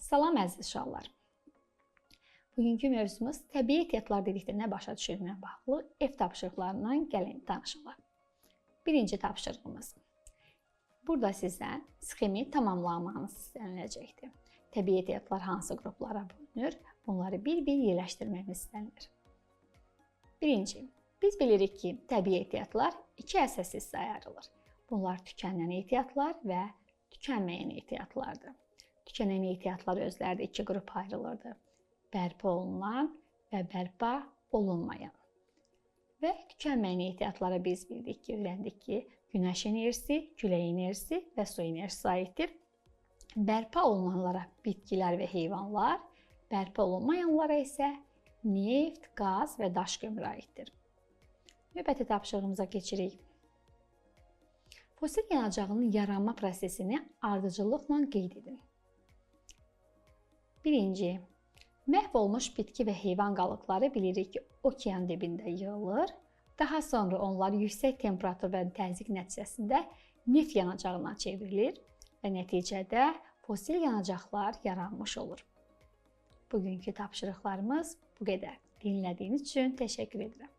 Salam əziz uşaqlar. Bugünkü mövzumuz təbii ehtiyatlar dedikdə nə başa düşülmə bağlı ev tapşırıqlarından gəlin danışılır. Birinci tapşırığımız. Burada sizdən sxemi tamamlamağınız istəniləcəkdir. Təbii ehtiyatlar hansı qruplara bölünür? Bunları bir-bir yerləşdirməyimiz istənilir. Birinci. Biz bilirik ki, təbii ehtiyatlar iki əsas hissəyə ayrılır. Bunlar tükənən ehtiyatlar və tükənməyən ehtiyatlardır. Tükənən ehtiyatlar özlərində iki qrupa ayrılırdı. Bərpa olunan və bərpa olunmayan. Və tükənməyən ehtiyatlara biz bildik ki, öyrəndik ki, günəş enerjisi, külək enerjisi və su enerjisi aiddir. Bərpa olunanlara bitkilər və heyvanlar, bərpa olunmayanlara isə neft, qaz və daş kömürü aiddir. Növbəti tapşırığımıza keçirik. Fosil yanacağının yaranma prosesini ardıcıllıqla qeyd edin. Birinci, məhv olmuş bitki və heyvan qalıqları bilirik ki, okean dibində yığılır. Daha sonra onlar yüksək temperatur və təzyiq nəticəsində neft yanacağına çevrilir və nəticədə fosil yanacaqlar yaranmış olur. Bugünkü tapşırıqlarımız bu qədər. Dinlədiyiniz üçün təşəkkür edirəm.